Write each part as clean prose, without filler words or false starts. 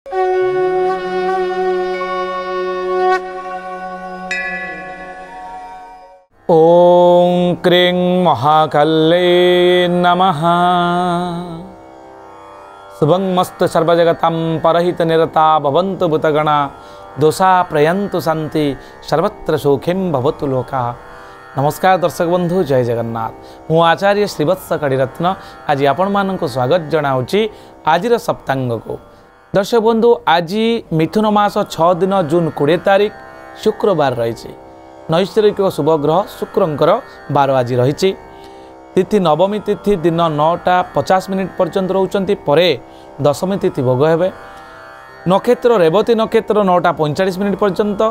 ओं क्रीं महाकाल्ये नमः। शुभंमस्तु सर्वजगतां परहित निरता भवन्तु भूतगणा दोषा प्रयन्तु शांति सर्वत्र सुखिं भवतु लोका। नमस्कार दर्शक बंधु, जय जगन्नाथ। मु आचार्य श्रीवत्स कड़ीरत्न आज आपण मानक स्वागत जनाऊँगी आज सप्तांग को। दर्शक बंधु, आज मिथुन मास 6 दिन जून 20 तारीख शुक्रवार रही। नैश्चरिक शुभग्रह शुक्रंकर 12 आज रही। तिथि नवमी तिथि दिन 9:50 पर्यंत रोचंती, परे दशमी तिथि भोग हेबे। नक्षत्र रेवती नक्षत्र 9:45 पर्यंत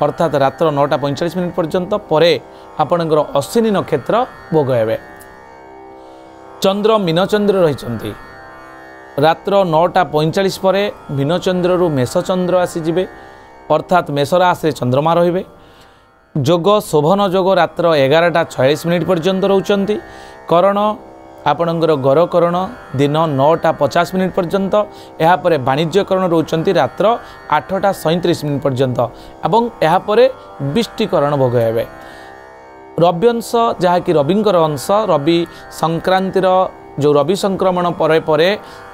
अर्थात रात्र 9:45 पर्यंत, परे आपणकर अश्विनी नक्षत्र भोग हेबे। चंद्र मीनचंद्र रही रात्र 9:45 परे मीनचंद्र रु मेषचंद्र आसीजे, अर्थात मेष राशि चंद्रमा रहिबे। जोग शोभन जोग रात्र 11:46 पर्यंत रोचंती। करण आपणकर गरकरण दिन 9:50 पर्यंत, यापर वाणिज्यकरण रोचंती रात्र 8:37 पर्यंत एवं यापर बिष्टिकरण भोग हेबे। रव्यंश जहाँकि रविंकर अंश, रवि संक्रांतिर जो रवि संक्रमण परे परे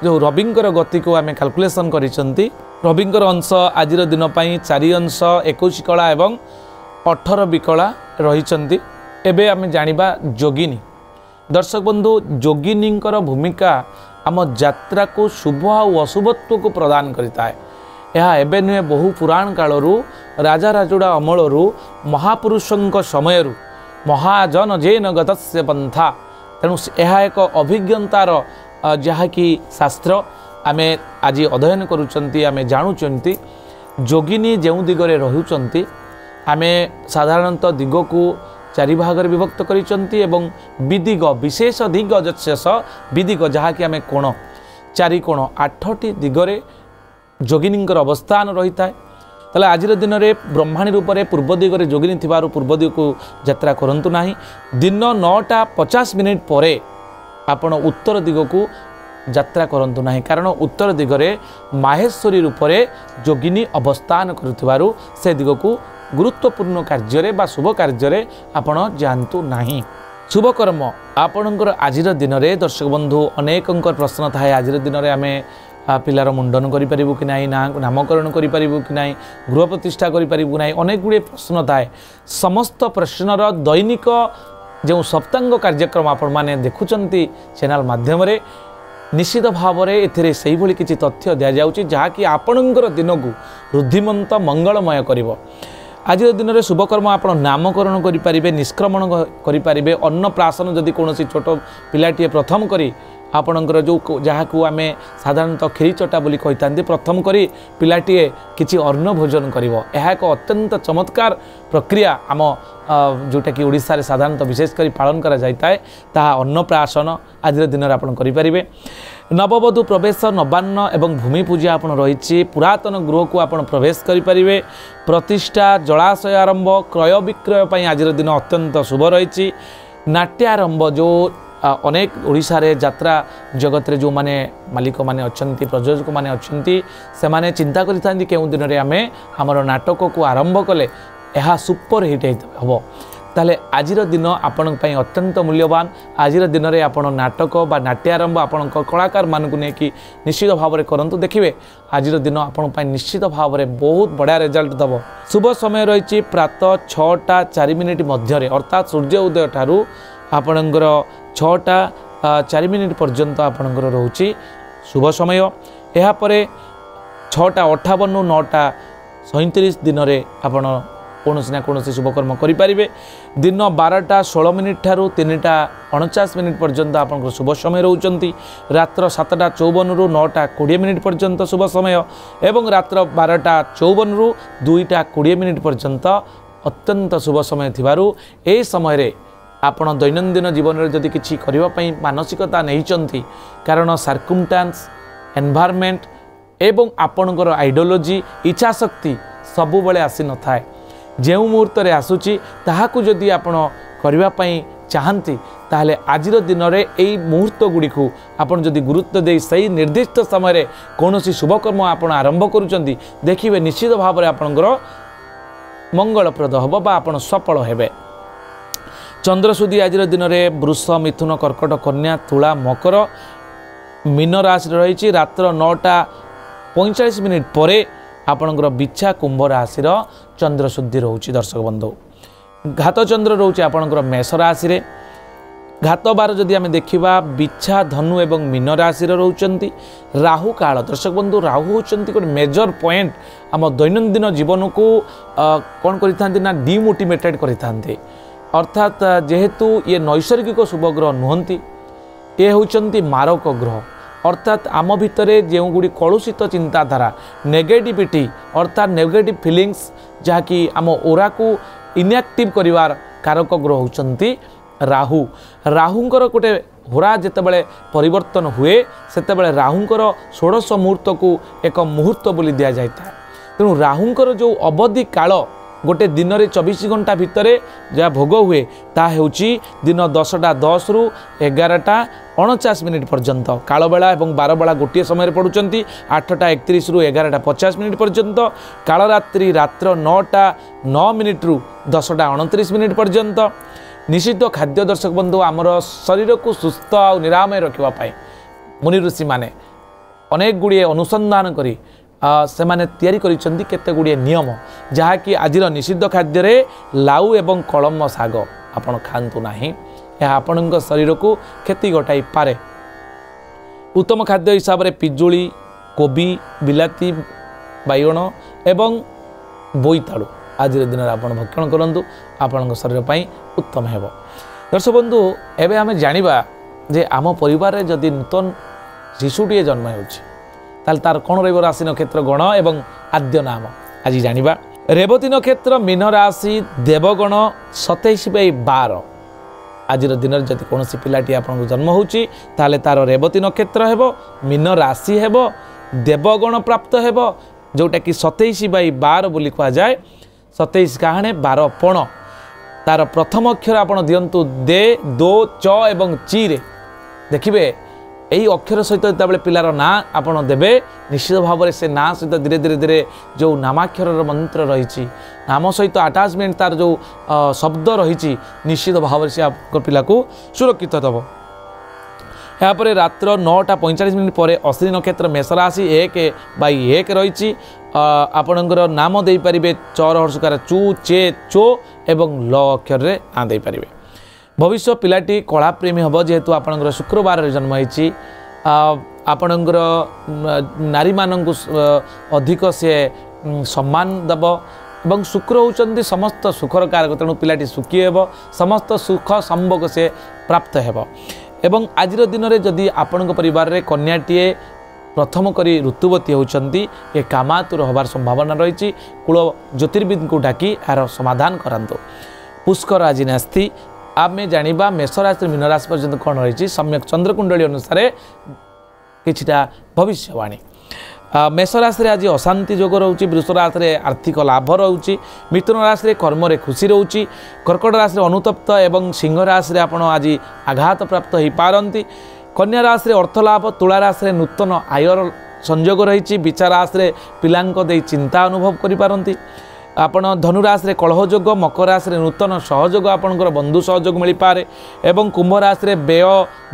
जो रविंकर गति को आम कैलकुलेशन करिसेंती। रविंकर अंश आज दिन 4 अंश 21 कला एवं 18 विकला रही। एबे आम जानिबा जोगिनी। दर्शक बंधु, जोगिनी भूमिका आम यात्रा को शुभ और अशुभत्व को प्रदान करता है। यह एबे नुहे, बहु पुराण कालरू राजा राजुड़ा अमलरू महापुरुषों समय महाजन जेन गतस्य पंथा। तेणु यह एक अभिज्ञतार जहाँकि शास्त्र आम आज अध्ययन करुचंती, आम जानुचंती। जोगिनी जो दिगरे रहुचंती आमे साधारणतः दिग को 4 भाग विभक्त करिसंती एवं विदिग विशेष दिग जशेष विदिग जहाँकि आमे कोण 4 कोण 8टी दिगरे जोगिनी अवस्थान रही था। ताले आज दिन में ब्रह्माणी रूप से पूर्व दिगरे जोगिनी थिबारु पूर्व दिग को यात्रा करंतु नाही। दिन 9:50 परे आपण उत्तर दिग को यात्रा करंतु नाही, कारण उत्तर दिगरे माहेश्वरी रूप से जोगिनी अवस्थान करुथिबारु से दिग को गुरुत्वपूर्ण कार्य बा शुभ कार्य आपण जानतु नाही। शुभ कर्म आपणकर आज दिन में दर्शक बंधु अनेक प्रश्न थाए। आज दिन में आम पिलार मुंडन करूँ कि ना, नामकरण करूँ कि ना, गृह प्रतिष्ठा करूँ ना, अनेक गुड़े प्रश्न थाए। समस्त प्रश्नर दैनिक जो सप्तांग कार्यक्रम आपण मैंने देखुंट चैनल माध्यम निश्चित भाव में एसे किसी तथ्य दि जाऊँगी जहाँकि आपणकर दिन को रुद्धिमंत मंगलमय कर। आज दिन में शुभकर्म आप नामकरण करें, निष्क्रमण करें, अन्नप्राशन जदि कौन छोट पिलाटे प्रथम करी आपणकर जो जहाँ को आम साधारणतः खीरी चटा बोली कही था, प्रथम करी पिलाटे किसी अन्न भोजन कर। यह एक अत्यंत चमत्कार प्रक्रिया आम जोटा कि ओडिशा रे साधारणतः विशेषकर पालन करा जाता है, ताहा अन्नप्राशन आज दिन में आपन करें। नववधू प्रवेश, नवान्न एवं भूमि पूजा आपन रही। पुरातन गृह को आपन प्रवेश करें। प्रतिष्ठा, जलाशय आरंभ, क्रय विक्रय आज दिन अत्यंत शुभ रही। नाट्यारंभ जो अनेक ओडिशा रे यात्रा जगत रे जो माने मालिक माने अछंती, प्रयोजक माने अछंती, से माने चिंता करिथांती केउ दिन रे आमे हमर नाटक को आरंभ कले यह सुपर हिट हम। ताले आजिर दिन आपण पई अत्यंत मूल्यवान। आजिर दिन में आपण नाटक बा नाट्यारंभ आपण कलाकार मानकु नेकी निश्चित भाव में करंतु। देखिए आजिर दिन आपण पई निश्चित भाव में बहुत बढ़िया रिजल्ट दब। शुभ समय रही प्रातः 6:04 मध्य, अर्थात सूर्य उदय ठारू आपणकर 6:04 पर्यंत आपणकर रोची शुभ समय। यापर 6:58 9:37 दिन में आपण कौन ना कौन शुभकर्म करें। दिन 12:16 ठारू 3:49 पर्यंत आपंकर शुभ समय रोचंती। रात्र 7:54 रु 9:20 पर्यंत शुभ समय एवं रात्र 12:54 रु 2:20 पर्यंत अत्यंत शुभ समय थिबारु ए समय रे आपण दैनंदिन जीवन में जदि किछि करिवा पई मानसिकता नहीं, कारण सर्कमस्टांस, एनवायरनमेंट एवं आपणकर आइडियोलॉजी, इच्छा शक्ति सबु बेले आसी न थाए। जो मुहूर्त रे आसुची ताहाकु जदि आपण करिवा पई चाहती ताहले आजिर दिन में यही मुहूर्त गुड़ी को आपन जदि गुरुत्व दे सही निर्दिष्ट समय कौन शुभकर्म आपन आरंभ करुँच देखिए निश्चित भाव में आपणकर मंगलप्रद हम बा आपन सफल हेबे। चंद्रसूदी आज दिन में वृष मिथुन कर्कट कन्या तुला मकर मीन राशि रही रात्र 9:45 पर आपणकर बिछा कुंभ राशि चंद्रशुद्धि रोचे। दर्शक बंधु घात चंद्र रोचे आपणकर मेष राशि रे घात बार जदि आम देखा बिछा धनु एवं मीन राशि रोचंती राहु काल। दर्शक बंधु राहु होचंती गोटे मेजर पॉइंट आम दैनंदिन जीवन को कौन करिथांती ना डिमोटिवेटेड करिथांती अर्थात जेहेतु ये नैसर्गिक शुभग्रह नुहंती ये होचंती मारक ग्रह अर्थात आम भितर जो गुड़ी कलुषित चिंताधारा नेगेटिविटी अर्थात नेगेटिव फिलिंग्स जहाँकि आम ओरा को इनएक्टिव करिवार कारक ग्रह होचंती राहु। राहुंकर गोटे होरा जितेबाला परिवर्तन हुए सेतेबाला राहुंकर 16 मुहूर्त को एक मुहूर्त बोली दि जाए। तेणु राहुंकर जो अवधि काल गोटे दिन में 24 घंटा भितर जहाँ भोग हुए ता दिन 10:10 रु 11:49 पर्यंत कालबेला और बारबेला गोटे समय पड़ुंट 8:31 रु 11:50 पर्यंत कालरात्रि रात्र 9:09 रु 10:29 पर्यंत। निषिद्ध खाद्य दर्शक बंधु आमर शरीर को सुस्थ और निरामय रखापी मुनि ऋषि मैंने अनेक गुड़िए अनुसंधान करी से माने तैयारी करिसेंती केते गुड़िए नियम जहाँकि आजिर निषिद्ध खाद्य रे लाउ एवं कलम शाग आपण खातु नाही यह आपण शरीर को क्षति घटाई पारे। उत्तम खाद्य हिसाब से पिजुली कोबी बिलाती बाइगण एवं बोईतालु आज दिन में आपड़ भक्षण करूँ आपण शरीर पर उत्तम है। दर्शक बंधु एवं आम जाना जे आम परिवार जदि नूतन शिशुटे जन्म हो तार कौन रही राशि नक्षत्र गण एवं आद्य नाम आज जाना। रेवती नक्षत्र मीन राशि देवगण 27/12 आज दिन में जब कौन पिलाटी आपको जन्म होची ताले तार रेवती नक्षत्र हेबो मीन राशि हेबो देवगण प्राप्त हेबो जोटा कि 27/12 बोली कहा जाए। 27 काहणे 12 पण तार प्रथम अक्षर आपण दियंतु दे दो च एवं ची रे देखिए यही अक्षर सहित जिते पिलार ना आपण देवे निश्चित भाव में से ना सहित धीरे धीरे धीरे जो नामाक्षर मंत्र रही नाम सहित अटाचमेंट तार जो शब्द रही निश्चित भाव में से आप पिला को सुरक्षित दब। यापर रात्र 9:45 पर अश्विनी नक्षत्र मेष राशि 1/1 रही आपणकर नाम दे पारे चर हर्षकार चू चे चो एवं ल अक्षर रे ना दे पारे। भविष्य पिलाटी कला प्रेमी हम जेहेतु आपणकर शुक्रवार जन्म होती आपणकर नारी मानक अधिक से सम्मान दब एवं शुक्र होचंदी समस्त सुखर कारक तेणु पिलाटी सुखी हेब समस्त सुख संभोग से प्राप्त हेब। एवं आजिर दिन में जदि आपण परिवार रे कन्याटीए प्रथम करी ऋतुवती होचंती ये कामातुर होबार संभावना रही कूल ज्योतिर्विद को डाकी यार समाधान करांतु। पुष्कर आज नास्ती आम जाना मेष राशि मीन राशि पर्यंत कौन रही सम्यक चंद्रकुंडली अनुसार किछिटा भविष्यवाणी। मेष राशि आज अशांति जोग रोचे वृष राशि आर्थिक लाभ रोचे मिथुन राशि कर्म रे खुशी रोचे कर्कट राशि अनुतप्त एवं सिंह राशि आपड़ आज आघात प्राप्त हो पारती कन्या राशि अर्थलाभ तुला राशि नूतन आयर संयोग रही विचार राशि पिलांक दे चिंता अनुभव करिपारंती आपण धनुराशि कलह जोग मकर राशि नूतन सहयोग आपणकर बंधु सहयोग मिल पारे एवं कुंभ राशि व्यय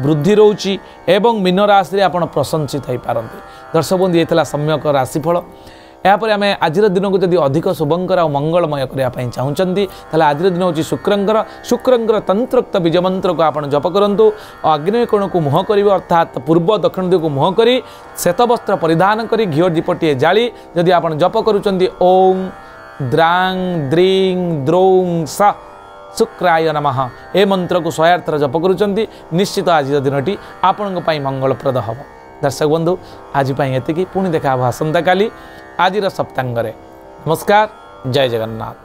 वृद्धि रोची एवं मीन राशि आपण प्रशंसित हो पारती। दर्शक बंधु ये सम्यक राशिफल यापर आम आज दिन को जब अधिक शुभंकर और मंगलमय करने चाहते आज दिन हूँ शुक्रंकर तंत्रोक्त बीज मंत्र को आप जप करूँ अग्नि कोण को मुह कर अर्थात पूर्व दक्षिण दिग को मुह कर श्वेत वस्त्र परिधान कर घीओ दीपटे जाली जदि आप जप करुँच ओं द्रांग द्रीं द्रौं स शुक्राय नमः ए मंत्र को 100 थर जप करुँच निश्चित आज दिनटी आपण मंगलप्रद हम। दर्शक बंधु आज ये पुणी देखा आसंता काली आज सप्तांग। नमस्कार, जय जगन्नाथ।